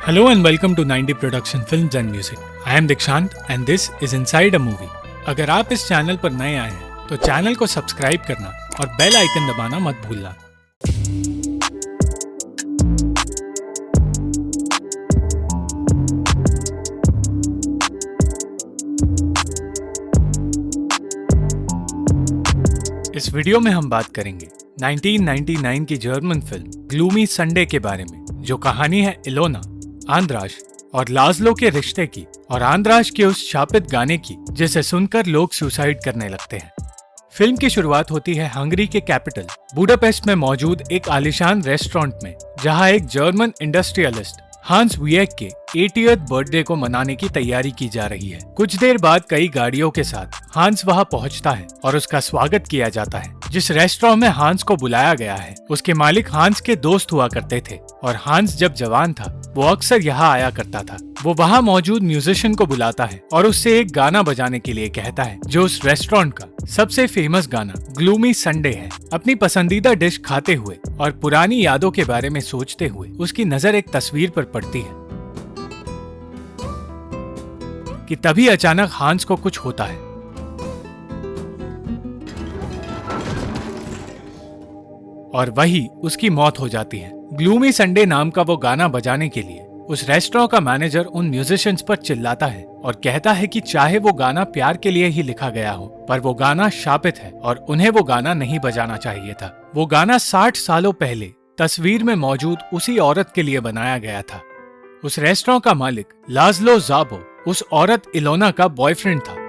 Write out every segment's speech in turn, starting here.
Hello and welcome to 90 Production Films and Music. I am Dikshant and this is Inside a Movie. अगर आप इस channel पर नए आए हैं तो चैनल को सब्सक्राइब करना और बेल आइकन दबाना मत भूलना। इस वीडियो में हम बात करेंगे 1999 की जर्मन फिल्म ग्लूमी संडे के बारे में, जो कहानी है इलोना, आंद्राश और लाज़लो के रिश्ते की और आंद्राश के उस शापित गाने की जिसे सुनकर लोग सुसाइड करने लगते हैं। फिल्म की शुरुआत होती है हंगरी के कैपिटल बुडापेस्ट में मौजूद एक आलीशान रेस्टोरेंट में, जहां एक जर्मन इंडस्ट्रियलिस्ट हांस वियेक के 80th बर्थडे को मनाने की तैयारी की जा रही है। कुछ देर बाद कई गाड़ियों के साथ हांस वहां पहुंचता है और उसका स्वागत किया जाता है। जिस रेस्टोरेंट में हांस को बुलाया गया है उसके मालिक हांस के दोस्त हुआ करते थे और हांस जब जवान था वो अक्सर यहाँ आया करता था। वो वहाँ मौजूद म्यूजिशियन को बुलाता है और उससे एक गाना बजाने के लिए कहता है जो उस रेस्टोरेंट का सबसे फेमस गाना ग्लूमी संडे है। अपनी पसंदीदा डिश खाते हुए और पुरानी यादों के बारे में सोचते हुए उसकी नजर एक तस्वीर पर पड़ती है कि तभी अचानक हांस को कुछ होता है और वही उसकी मौत हो जाती है। ग्लूमी संडे नाम का वो गाना बजाने के लिए उस रेस्टोरेंट का मैनेजर उन म्यूजिशियंस पर चिल्लाता है और कहता है कि चाहे वो गाना प्यार के लिए ही लिखा गया हो, पर वो गाना शापित है और उन्हें वो गाना नहीं बजाना चाहिए था। वो गाना 60 सालों पहले तस्वीर में मौजूद उसी औरत के लिए बनाया गया था। उस रेस्टोरेंट का मालिक लाज़लो ज़ाबो उस औरत इलोना का बॉयफ्रेंड था।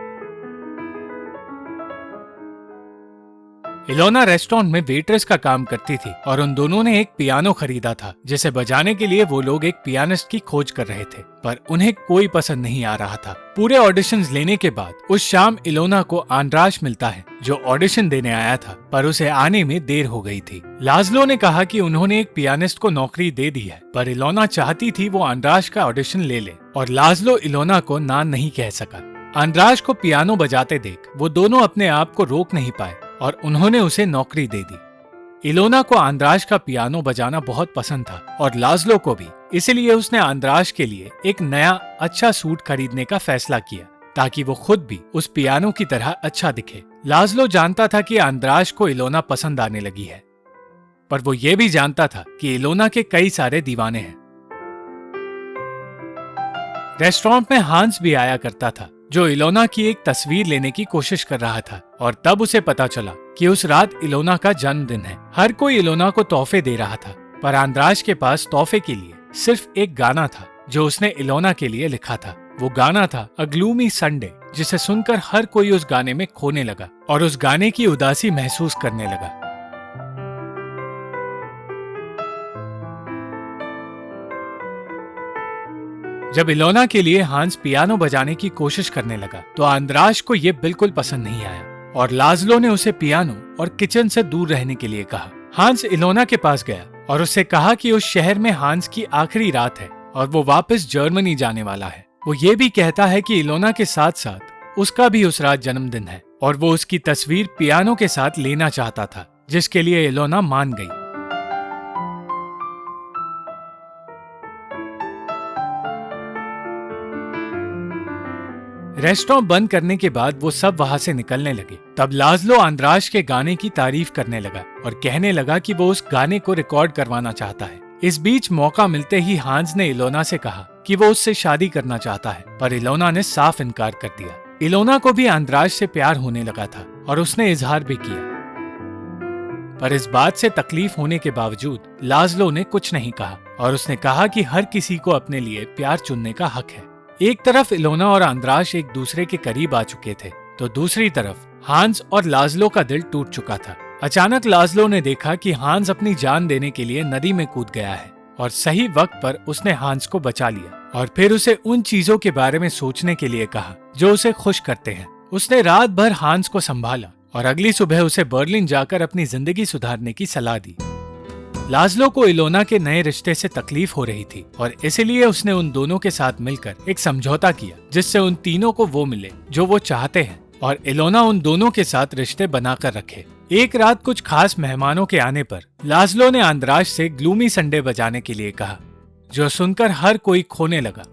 इलोना रेस्टोरेंट में वेट्रेस का काम करती थी और उन दोनों ने एक पियानो खरीदा था जिसे बजाने के लिए वो लोग एक पियानिस्ट की खोज कर रहे थे, पर उन्हें कोई पसंद नहीं आ रहा था। पूरे ऑडिशंस लेने के बाद उस शाम इलोना को आंद्राश मिलता है जो ऑडिशन देने आया था, पर उसे आने में देर हो गई थी। लाज़लो ने कहा कि उन्होंने एक पियानिस्ट को नौकरी दे दी है, पर इलोना चाहती थी वो आंद्राश का ऑडिशन ले ले और लाज़लो इलोना को ना नहीं कह सका। आंद्राश को पियानो बजाते देख वो दोनों अपने आप को रोक नहीं पाए और उन्होंने उसे नौकरी दे दी। इलोना को आंद्राश का पियानो बजाना बहुत पसंद था और लाज़लो को भी, इसलिए उसने आंद्राश के लिए एक नया अच्छा सूट खरीदने का फैसला किया ताकि वो खुद भी उस पियानो की तरह अच्छा दिखे। लाज़लो जानता था कि आंद्राश को इलोना पसंद आने लगी है, पर वो ये भी जानता था कि इलोना के कई सारे दीवाने हैं। रेस्टोरेंट में हांस भी आया करता था जो इलोना की एक तस्वीर लेने की कोशिश कर रहा था और तब उसे पता चला कि उस रात इलोना का जन्मदिन है। हर कोई इलोना को तोहफे दे रहा था, पर आंद्राश के पास तोहफे के लिए सिर्फ एक गाना था जो उसने इलोना के लिए लिखा था। वो गाना था अ ग्लूमी संडे, जिसे सुनकर हर कोई उस गाने में खोने लगा और उस गाने की उदासी महसूस करने लगा। जब इलोना के लिए हांस पियानो बजाने की कोशिश करने लगा तो आंद्राश को ये बिल्कुल पसंद नहीं आया और लाज़लो ने उसे पियानो और किचन से दूर रहने के लिए कहा। हांस इलोना के पास गया और उससे कहा कि उस शहर में हांस की आखिरी रात है और वो वापस जर्मनी जाने वाला है। वो ये भी कहता है कि इलोना के साथ साथ उसका भी उस रात जन्मदिन है और वो उसकी तस्वीर पियानो के साथ लेना चाहता था, जिसके लिए इलोना मान गई। रेस्टोरेंट बंद करने के बाद वो सब वहां से निकलने लगे। तब लाज़लो आंद्राश के गाने की तारीफ करने लगा और कहने लगा कि वो उस गाने को रिकॉर्ड करवाना चाहता है। इस बीच मौका मिलते ही हांस ने इलोना से कहा कि वो उससे शादी करना चाहता है, पर इलोना ने साफ इनकार कर दिया। इलोना को भी आंद्राश से प्यार होने लगा था और उसने इजहार भी किया, पर इस बात से तकलीफ होने के बावजूद लाज़लो ने कुछ नहीं कहा और उसने कहा कि हर किसी को अपने लिए प्यार चुनने का हक है। एक तरफ इलोना और आंद्राश एक दूसरे के करीब आ चुके थे तो दूसरी तरफ हांस और लाज़लो का दिल टूट चुका था। अचानक लाज़लो ने देखा कि हांस अपनी जान देने के लिए नदी में कूद गया है और सही वक्त पर उसने हांस को बचा लिया और फिर उसे उन चीजों के बारे में सोचने के लिए कहा जो उसे खुश करते हैं। उसने रात भर हांस को संभाला और अगली सुबह उसे बर्लिन जाकर अपनी जिंदगी सुधारने की सलाह दी। लाज़लो को इलोना के नए रिश्ते से तकलीफ हो रही थी और इसलिए उसने उन दोनों के साथ मिलकर एक समझौता किया जिससे उन तीनों को वो मिले जो वो चाहते हैं और इलोना उन दोनों के साथ रिश्ते बनाकर रखे। एक रात कुछ खास मेहमानों के आने पर लाज़लो ने आंद्राश से ग्लूमी संडे बजाने के लिए कहा। जो सुनकर हर कोई खोने लगा।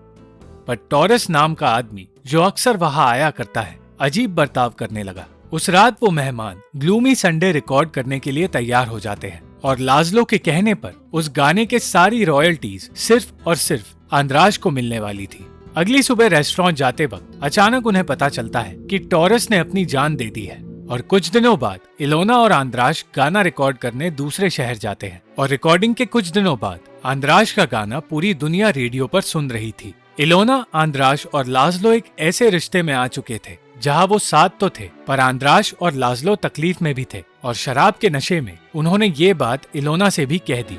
पर टॉरस नाम का आदमी, जो अक्सर वहां आया करता है, अजीब बर्ताव करने लगा। उस रात वो मेहमान ग्लूमी संडे रिकॉर्ड करने के लिए तैयार हो जाते हैं और लाज़लो के कहने पर उस गाने के सारी रॉयल्टीज सिर्फ और सिर्फ आंद्राश को मिलने वाली थी। अगली सुबह रेस्टोरेंट जाते वक्त अचानक उन्हें पता चलता है कि टॉरस ने अपनी जान दे दी है और कुछ दिनों बाद इलोना और आंद्राश गाना रिकॉर्ड करने दूसरे शहर जाते हैं और रिकॉर्डिंग के कुछ दिनों बाद आंद्राश का गाना पूरी दुनिया रेडियो पर सुन रही थी। इलोना, आंद्राश और लाज़लो एक ऐसे रिश्ते में आ चुके थे जहां वो साथ तो थे, पर आंद्राश और लाज़लो तकलीफ में भी थे और शराब के नशे में उन्होंने ये बात इलोना से भी कह दी।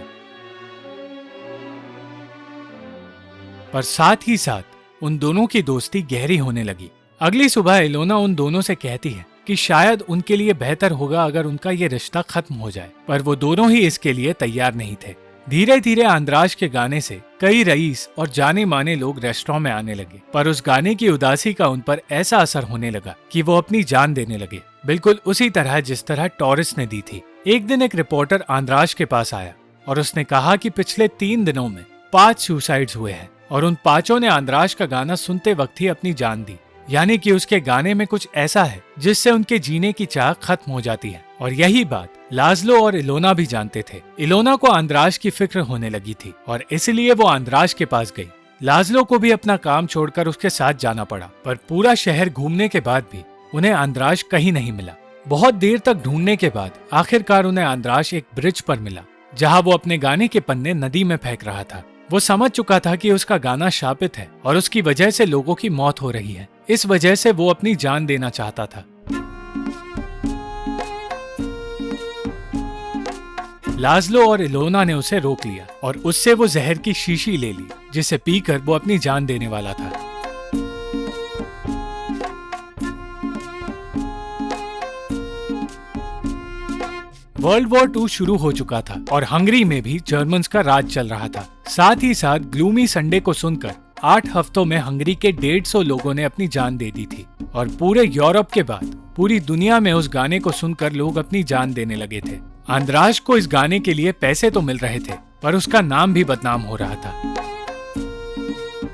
पर साथ ही साथ उन दोनों की दोस्ती गहरी होने लगी। अगली सुबह इलोना उन दोनों से कहती है कि शायद उनके लिए बेहतर होगा अगर उनका ये रिश्ता खत्म हो जाए, पर वो दोनों ही इसके लिए तैयार नहीं थे। धीरे धीरे आंद्राश के गाने से कई रईस और जाने माने लोग रेस्टोरेंट में आने लगे, पर उस गाने की उदासी का उन पर ऐसा असर होने लगा कि वो अपनी जान देने लगे, बिल्कुल उसी तरह जिस तरह टॉरस ने दी थी। एक दिन एक रिपोर्टर आंद्राश के पास आया और उसने कहा कि पिछले 3 दिनों में 5 सुसाइड्स हुए हैं और उन 5 ने आंद्राश का गाना सुनते वक्त ही अपनी जान दी। यानी कि उसके गाने में कुछ ऐसा है जिससे उनके जीने की चाह खत्म हो जाती है। और यही बात लाज़लो और इलोना भी जानते थे। इलोना को आंद्राश की फिक्र होने लगी थी और इसलिए वो आंद्राश के पास गई। लाज़लो को भी अपना काम छोड़कर उसके साथ जाना पड़ा, पर पूरा शहर घूमने के बाद भी उन्हें आंद्राश कहीं नहीं मिला। बहुत देर तक ढूंढने के बाद आखिरकार उन्हें आंद्राश एक ब्रिज पर मिला, जहाँ वो अपने गाने के पन्ने नदी में फेंक रहा था। वो समझ चुका था कि उसका गाना शापित है और उसकी वजह से लोगों की मौत हो रही है। इस वजह से वो अपनी जान देना चाहता था। लाज़लो और इलोना ने उसे रोक लिया और उससे वो जहर की शीशी ले ली, जिसे पीकर वो अपनी जान देने वाला था। वर्ल्ड वॉर 2 शुरू हो चुका था और हंगरी में भी जर्मन्स का राज चल रहा था। साथ ही साथ ग्लूमी संडे को सुनकर 8 हफ्तों में हंगरी के 150 लोगों ने अपनी जान दे दी थी और पूरे यूरोप के बाद पूरी दुनिया में उस गाने को सुनकर लोग अपनी जान देने लगे थे। आंद्राश को इस गाने के लिए पैसे तो मिल रहे थे, पर उसका नाम भी बदनाम हो रहा था।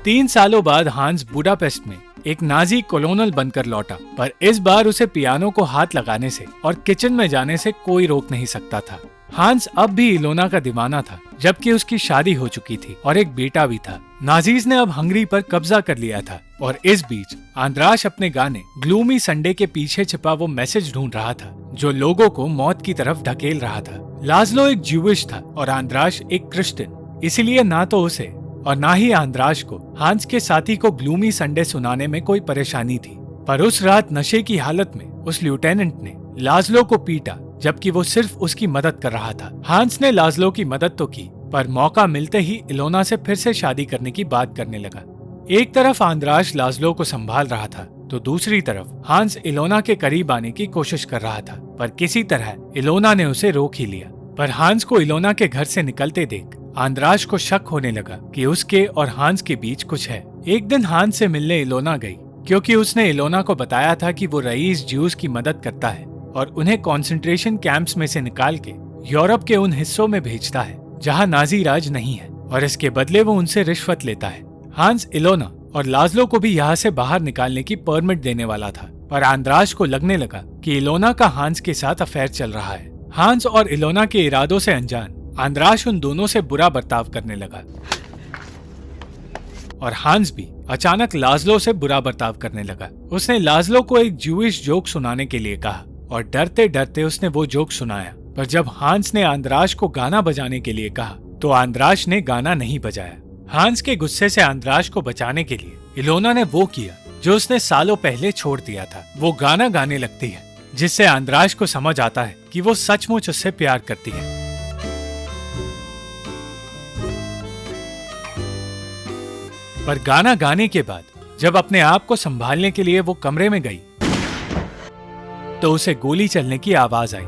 3 सालों बाद हांस बुडापेस्ट में एक नाजी कॉलोनल बनकर लौटा, पर इस बार उसे पियानो को हाथ लगाने से और किचन में जाने से कोई रोक नहीं सकता था। हांस अब भी इलोना का दीवाना था, जबकि उसकी शादी हो चुकी थी और एक बेटा भी था। नाजीज ने अब हंगरी पर कब्जा कर लिया था और इस बीच आंद्राश अपने गाने ग्लूमी संडे के पीछे छिपा वो मैसेज ढूंढ रहा था जो लोगों को मौत की तरफ धकेल रहा था। लाज़लो एक ज्यूइश था और आंद्राश एक क्रिश्चियन, इसलिए ना तो उसे और ना ही आंद्राश को हांस के साथी को ग्लूमी संडे सुनाने में कोई परेशानी थी। पर उस रात नशे की हालत में उस लिeutenant ने लाज़लो को पीटा, जबकि वो सिर्फ उसकी मदद कर रहा था। हांस ने लाज़लो की मदद तो की, पर मौका मिलते ही इलोना से फिर से शादी करने की बात करने लगा। एक तरफ आंद्राश लाज़लो को संभाल रहा था, तो दूसरी तरफ हांस इलोना के करीब आने की कोशिश कर रहा था, पर किसी तरह इलोना ने उसे रोक ही लिया। पर हांस को इलोना के घर से निकलते देख आंद्राश को शक होने लगा कि उसके और हांस के बीच कुछ है। एक दिन हांस से मिलने इलोना गई, क्योंकि उसने इलोना को बताया था कि वो रईस ज्यूज की मदद करता है और उन्हें कॉन्सेंट्रेशन कैंप्स में से निकाल के यूरोप के उन हिस्सों में भेजता है जहां नाजी राज नहीं है, और इसके बदले वो उनसे रिश्वत लेता है। हांस इलोना और लाज़लो को भी यहाँ से बाहर निकालने की परमिट देने वाला था, पर आंद्राश को लगने लगा कि इलोना का हांस के साथ अफेयर चल रहा है। हांस और इलोना के इरादों से अनजान आंद्राश उन दोनों से बुरा बर्ताव करने लगा और हांस भी अचानक लाज़लो से बुरा बर्ताव करने लगा। उसने लाज़लो को एक ज्यूइश जोक सुनाने के लिए कहा और डरते डरते उसने वो जोक सुनाया, पर जब हांस ने आंद्राश को गाना बजाने के लिए कहा तो आंद्राश ने गाना नहीं बजाया। हांस के गुस्से से आंद्राश को बचाने के लिए इलोना ने वो किया जो उसने सालों पहले छोड़ दिया था। वो गाना गाने लगती है, जिससे आंद्राश को समझ आता है कि वो सचमुच उससे प्यार करती है। पर गाना गाने के बाद जब अपने आप को संभालने के लिए वो कमरे में गई तो उसे गोली चलने की आवाज आई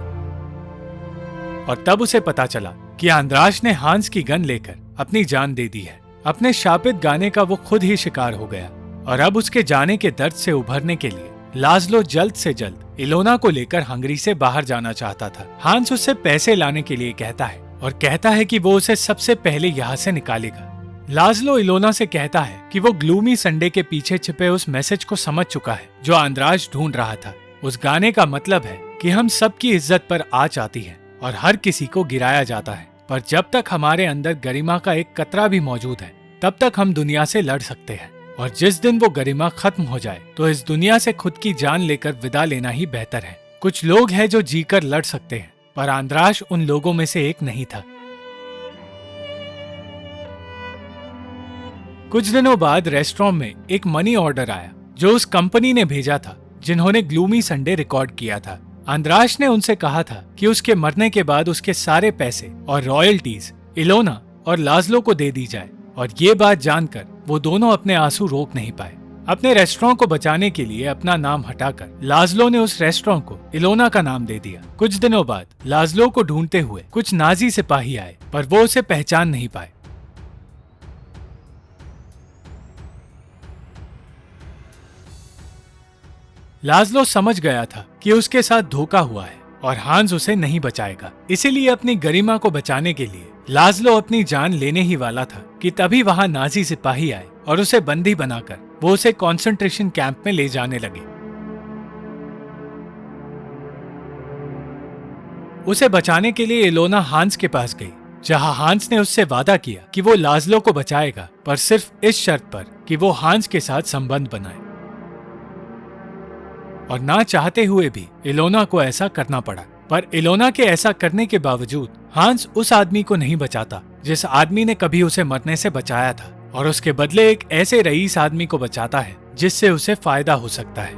और तब उसे पता चला कि आंद्राश ने हांस की गन लेकर अपनी जान दे दी है। अपने शापित गाने का वो खुद ही शिकार हो गया और अब उसके जाने के दर्द से उभरने के लिए लाज़लो जल्द से जल्द इलोना को लेकर हंगरी से बाहर जाना चाहता था। हांस उससे पैसे लाने के लिए कहता है और कहता है कि वो उसे सबसे पहले यहाँ से निकालेगा। लाज़लो इलोना से कहता है कि वो ग्लूमी संडे के पीछे छिपे उस मैसेज को समझ चुका है जो आंद्राश ढूंढ रहा था। उस गाने का मतलब है कि हम सबकी इज्जत पर आँच आती है और हर किसी को गिराया जाता है, पर जब तक हमारे अंदर गरिमा का एक कतरा भी मौजूद है तब तक हम दुनिया से लड़ सकते हैं। और जिस दिन वो गरिमा खत्म हो जाए तो इस दुनिया से खुद की जान लेकर विदा लेना ही बेहतर है। कुछ लोग हैं जो जीकर लड़ सकते हैं, पर आंद्राश उन लोगों में से एक नहीं था। कुछ दिनों बाद रेस्टोरेंट में एक मनी ऑर्डर आया जो उस कंपनी ने भेजा था जिन्होंने ग्लूमी संडे रिकॉर्ड किया था। आंद्राश ने उनसे कहा था कि उसके मरने के बाद उसके सारे पैसे और रॉयल्टीज इलोना और लाज़लो को दे दी जाए, और ये बात जानकर वो दोनों अपने आंसू रोक नहीं पाए। अपने रेस्टोरेंट को बचाने के लिए अपना नाम हटाकर लाज़लो ने उस रेस्टोरेंट को इलोना का नाम दे दिया। कुछ दिनों बाद लाज़लो को ढूंढते हुए कुछ नाजी सिपाही आए, पर वो उसे पहचान नहीं पाए। लाज़लो समझ गया था कि उसके साथ धोखा हुआ है और हांस उसे नहीं बचाएगा। इसीलिए अपनी गरिमा को बचाने के लिए लाज़लो अपनी जान लेने ही वाला था कि तभी वहां नाजी सिपाही आए और उसे बंदी बनाकर वो उसे कंसंट्रेशन कैंप में ले जाने लगे। उसे बचाने के लिए इलोना हांस के पास गई, जहां हांस ने उससे वादा किया कि वो लाज़लो को बचाएगा, पर सिर्फ इस शर्त पर कि वो हांस के साथ संबंध बनाए। और ना चाहते हुए भी इलोना को ऐसा करना पड़ा। पर इलोना के ऐसा करने के बावजूद हांस उस आदमी को नहीं बचाता जिस आदमी ने कभी उसे मरने से बचाया था, और उसके बदले एक ऐसे रईस आदमी को बचाता है जिससे उसे फायदा हो सकता है।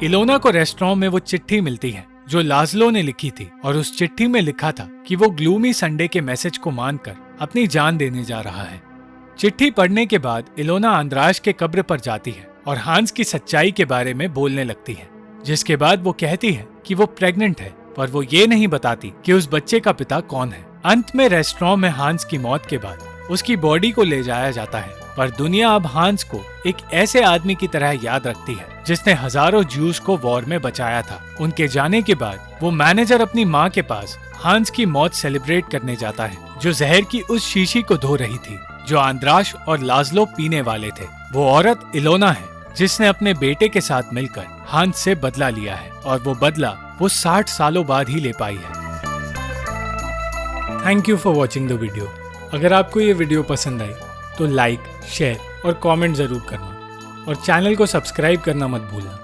इलोना को रेस्टोरेंट में वो चिट्ठी मिलती है जो लाज़लो ने लिखी थी, और उस चिट्ठी में लिखा था कि वो ग्लूमी संडे के मैसेज को मानकर अपनी जान देने जा रहा है। चिट्ठी पढ़ने के बाद इलोना आंद्राश के कब्र पर जाती है और हांस की सच्चाई के बारे में बोलने लगती है, जिसके बाद वो कहती है कि वो प्रेग्नेंट है, पर वो ये नहीं बताती कि उस बच्चे का पिता कौन है। अंत में रेस्टोरेंट में हांस की मौत के बाद उसकी बॉडी को ले जाया जाता है, पर दुनिया अब हांस को एक ऐसे आदमी की तरह याद रखती है जिसने हजारों ज्यूज को वॉर में बचाया था। उनके जाने के बाद वो मैनेजर अपनी माँ के पास हांस की मौत सेलिब्रेट करने जाता है, जो जहर की उस शीशी को धो रही थी जो आंद्राश और लाज़लो पीने वाले थे। वो औरत इलोना है जिसने अपने बेटे के साथ मिलकर हांस से बदला लिया है, और वो बदला वो 60 सालों बाद ही ले पाई है। Thank you for watching the video. अगर आपको ये वीडियो पसंद आई तो लाइक, शेयर और कमेंट जरूर करना, और चैनल को सब्सक्राइब करना मत भूलना।